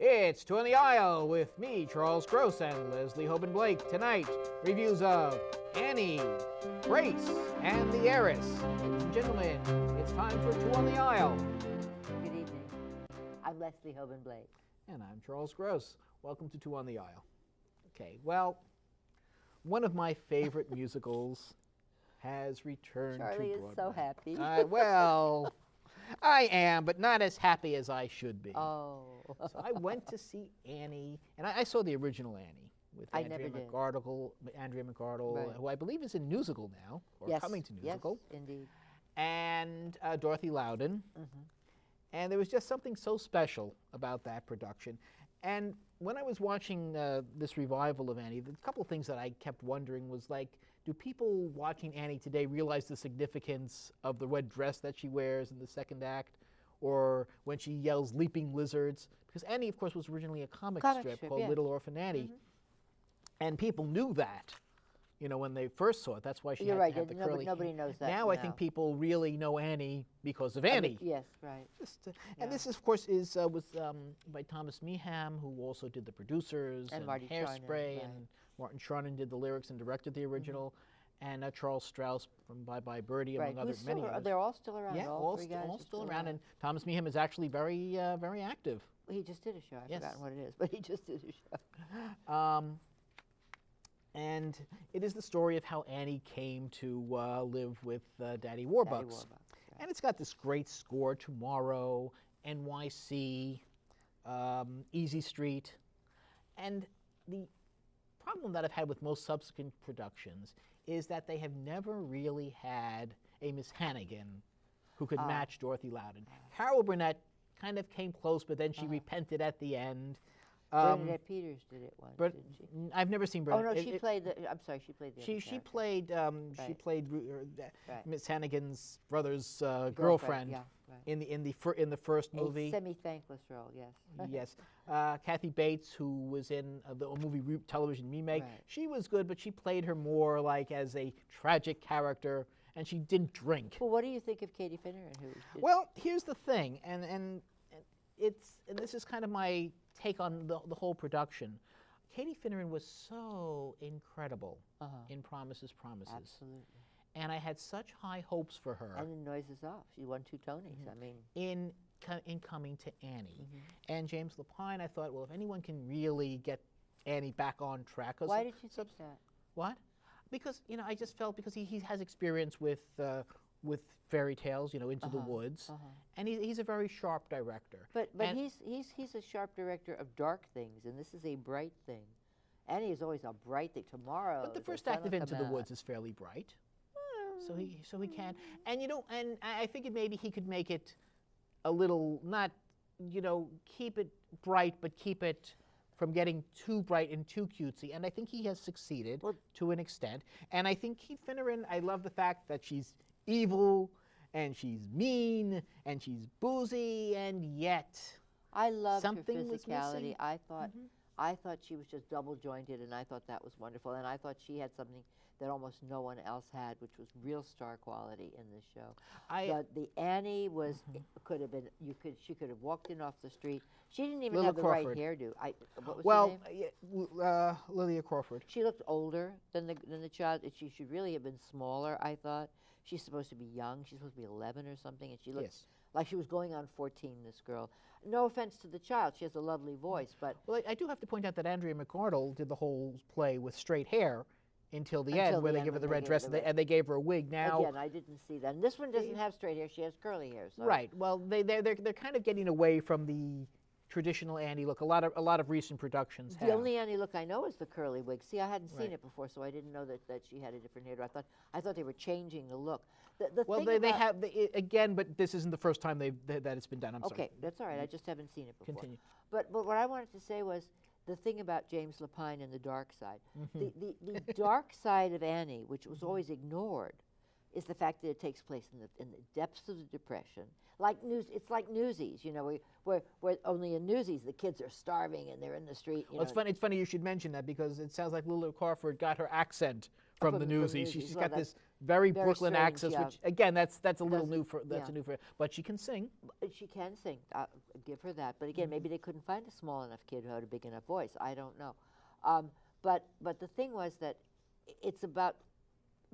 It's Two on the Aisle with me, Charles Gross, and Leslie Hoban Blake. Tonight, reviews of Annie, Grace, and the Heiress. Ladies and gentlemen, it's time for Two on the Aisle. Good evening. I'm Leslie Hoban Blake. And I'm Charles Gross. Welcome to Two on the Aisle. Okay, well, one of my favorite musicals has returned Charlie to Broadway. is so happy. Well, I am, but not as happy as I should be. Oh. So I went to see Annie, and I saw the original Annie with Andrea McArdle, Right. who I believe is in musical now, or Yes. coming to musical. Yes, indeed. And Dorothy Loudon. Mm-hmm. And there was just something so special about that production. And when I was watching this revival of Annie, the couple of things that I kept wondering was like, do people watching Annie today realize the significance of the red dress that she wears in the second act, or when she yells leaping lizards? Because Annie, of course, was originally a comic strip called Little Orphan Annie. Mm-hmm. And people knew that, you know, when they first saw it. That's why she had to have the curly hair. Nobody knows that now. I think people really know Annie because of Annie. Yes, right. And this, of course, was by Thomas Meeham, who also did the producers and Hairspray, right. and Martin Charnin did the lyrics and directed the original, and Charles Strauss from Bye Bye Birdie, among many others. They're all still around. Yeah, all still around. And Thomas Meeham is actually very active. Well, he just did a show. I've forgotten what it is, but he just did a show. And it is the story of how Annie came to live with Daddy Warbucks. Right. And it's got this great score, Tomorrow, NYC, Easy Street. And the problem that I've had with most subsequent productions is that they have never really had a Miss Hannigan who could match Dorothy Loudon. Carol Burnett kind of came close, but then she repented at the end. Bernadette Peters did it once, didn't she? I've never seen Bernadette. Oh no, she played the. I'm sorry, she played the. She played Right. Miss Hannigan's brother's girlfriend in the first movie. A semi-thankless role, yes. Yes, Kathy Bates, who was in the movie television remake. Right. She was good, but she played her more like as a tragic character, and she didn't drink. Well, what do you think of Katie Finneran? Well, here's the thing, and this is kind of my take on the whole production. Katie Finneran was so incredible in Promises, Promises. Absolutely. And I had such high hopes for her. And in Noises Off, she won 2 Tonys. I mean, in Coming to Annie. And James Lepine, I thought, well, if anyone can really get Annie back on track. Why did you think that? What? Because I just felt because he has experience with fairy tales, Into the Woods, and he's a very sharp director. But he's a sharp director of dark things, and this is a bright thing. Annie is always a bright thing. Tomorrow. But the first act of Into the Woods is fairly bright, so he can. And and I figured maybe he could make it a little not, keep it bright, but keep it from getting too bright and too cutesy, and I think he has succeeded to an extent. And I think Kate Finneran, I love the fact that she's evil, and she's mean, and she's boozy, and yet I loved her something was physicality. missing. I thought she was just double jointed, and I thought that was wonderful. And I thought she had something that almost no one else had, which was real star quality in this show. The Annie was could have been she could have walked in off the street. She didn't even have the right hairdo. What was her name? Lulu Carford. She looked older than the child. She should really have been smaller, I thought. She's supposed to be young. She's supposed to be 11 or something, and she looked like she was going on 14, this girl. No offense to the child. She has a lovely voice, but... Well, I do have to point out that Andrea McArdle did the whole play with straight hair until the end, where they give her the red dress, and they gave her a wig. Now, again, I didn't see that. And this one doesn't have straight hair. She has curly hair. So. Right. Well, they're kind of getting away from the traditional Annie look. A lot of recent productions have. The only Annie look I know is the curly wig. See, I hadn't seen it before, so I didn't know that she had a different hairdo. I thought they were changing the look. They have again, but this isn't the first time that it's been done. I'm sorry. Okay, that's all right. I just haven't seen it before. Continue. But what I wanted to say was the thing about James Lepine and the dark side. The dark side of Annie, which was always ignored, is the fact that it takes place in the depths of the Depression. It's like Newsies, you know, where only in Newsies the kids are starving and they're in the street. Well, it's funny you should mention that, because it sounds like Lulu Carford got her accent from the Newsies. She's got this very Brooklyn strange, accent, yeah. which again, that's a little new for a new for. But she can sing. She can sing. Give her that. But again, maybe they couldn't find a small enough kid who had a big enough voice. I don't know. But the thing was that it's about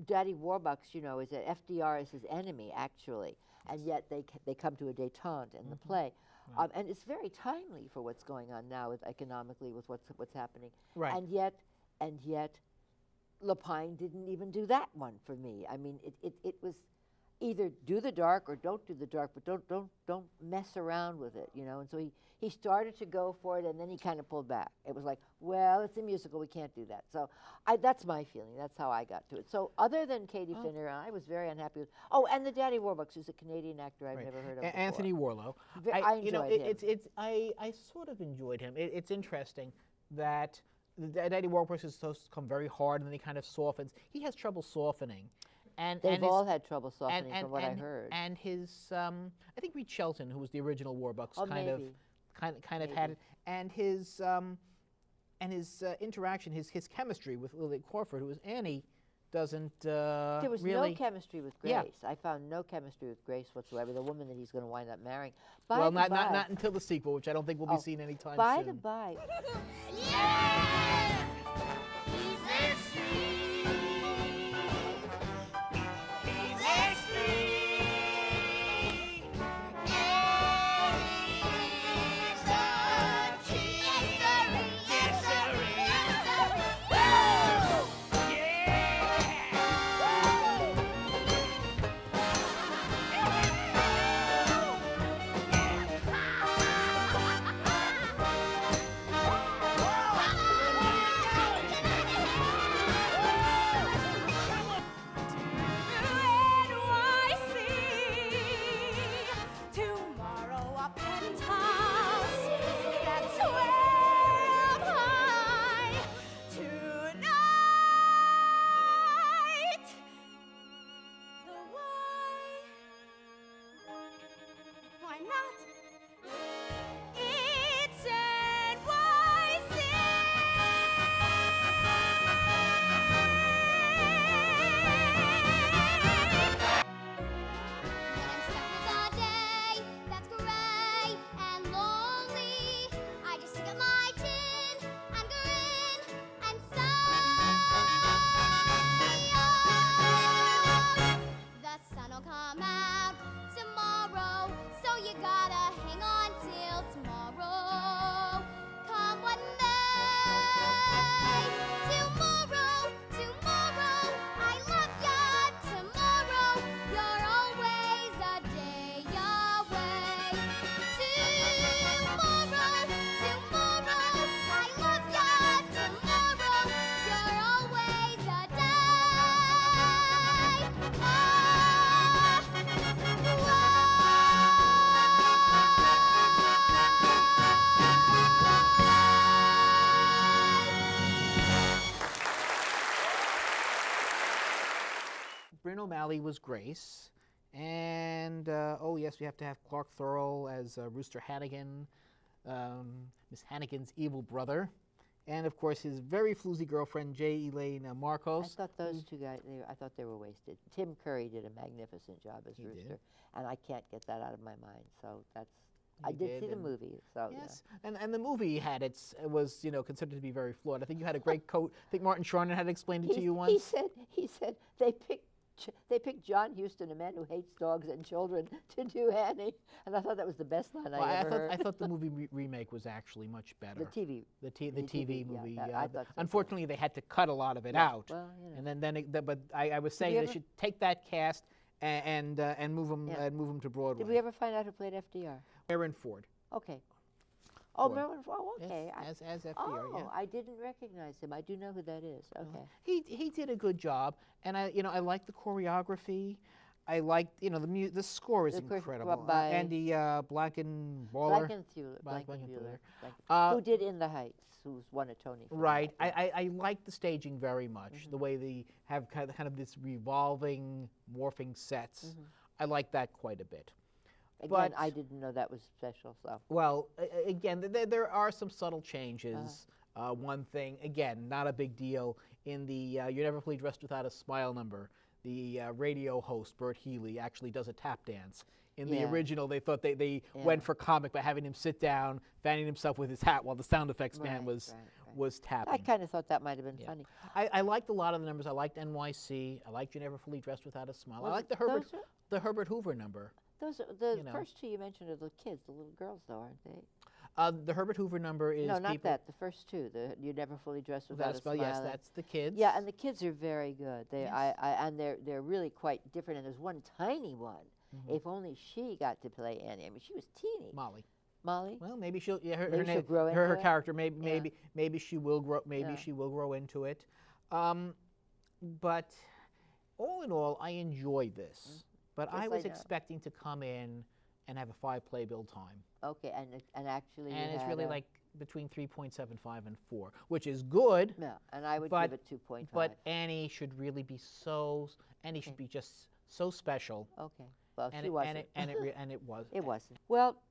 Daddy Warbucks. You know, is that FDR is his enemy actually, and yet they come to a détente in the play. Right. And it's very timely for what's going on now economically with what's happening. Right. And yet, Lepine didn't even do that one for me. I mean, it was either do the dark or don't do the dark, but don't mess around with it, you know. And so he started to go for it, and then he kind of pulled back. It was like, well, it's a musical, we can't do that. So that's my feeling. That's how I got to it. So other than Katie Finner, I was very unhappy with. Oh, and the Daddy Warbucks, who's a Canadian actor I've never heard of before. Anthony Warlow. I enjoyed him. I sort of enjoyed him. It's interesting that Daddy Warbucks is supposed to come very hard, and then he kind of softens. He has trouble softening. They've all had trouble softening, from what I heard. And his, I think Reed Shelton, who was the original Warbucks, kind of had it. And his interaction, his chemistry with Lulu Carford, who was Annie, doesn't there was really. No chemistry with Grace. Yeah. I found no chemistry with Grace whatsoever. The woman that he's going to wind up marrying. Well, not until the sequel, which I don't think will be seen anytime soon. By the by. Yes! He's extreme. He's extreme. He's a king. Yes, sir. Woo! Tomorrow a penthouse that's 12 high. Tonight, the why not? It's NYC. When I'm stuck with a day that's gray and lonely, I just stick up my chin and grin and sigh. The sun'll come out tomorrow, so you gotta hang on till tomorrow. Come what may. Tomorrow, I love ya. Tomorrow, you're always a day away. Tomorrow, I love ya. Tomorrow, you're always a day Bryn O'Malley was Grace, and oh yes, we have to have Clark Thurl as Rooster Hannigan, Miss Hannigan's evil brother, and of course his very floozy girlfriend J. Elaine Marcos. I thought those two guys, I thought they were wasted. Tim Curry did a magnificent job as Rooster, and I can't get that out of my mind. So that's. I did see the movie, so yes, and the movie was considered to be very flawed. I think you had a great coat. I think Martin Shornan had explained it to you once. He said they picked John Huston, a man who hates dogs and children, to do Annie, and I thought that was the best line I ever heard. I thought the movie remake was actually much better. The TV movie. Yeah, I thought so. Unfortunately, they had to cut a lot of it out. Well, and but I was saying they should take that cast and move them to Broadway. Did we ever find out who played FDR? Aaron Ford. Okay. Oh, Merwin. Oh, okay. Yes, as FDR. Oh, I didn't recognize him. I do know who that is. Okay. He did a good job, and I like the choreography. I liked, you know, the score is Of course, incredible. by Andy Blankenbuehler. Blankenbuehler, who did In the Heights, who's won a Tony for Right. that, yeah. I like the staging very much. The way they have kind of this revolving, morphing sets. I like that quite a bit. Again, But I didn't know that was special, so. well, again, there are some subtle changes. One thing, again, not a big deal. In the You Never Fully Dressed Without a Smile number, the radio host, Bert Healy, actually does a tap dance. In the original, they thought they went for comic by having him sit down, fanning himself with his hat while the sound effects man was tapping. I kind of thought that might have been funny. I liked a lot of the numbers. I liked NYC. I liked You Never Fully Dressed Without a Smile. Well, I liked the Herbert Hoover number. Those are, the You know. first two you mentioned are the kids, the little girls, though, aren't they? The Herbert Hoover number is No, not people that. The first two. You Never Fully Dressed Without a Smile. Yes, that's the kids. Yeah, and the kids are very good. They, Yes. and they're really quite different. And there's one tiny one. If only she got to play Annie. I mean, she was teeny. Molly. Molly. Well, maybe she'll. Yeah, Maybe she'll grow into her it. character. Maybe she will grow. Maybe she will grow into it. But all in all, I enjoyed this. But Yes, I was I know. expecting to come in and have a 5 playbill time. Okay, and actually, And you it's had really a- like between 3.75 and 4, which is good. Yeah, and I would but- give it 2.5. But Annie should really be Annie should be just so special. Okay, well, And she it, wasn't. and it was. It wasn't. Well,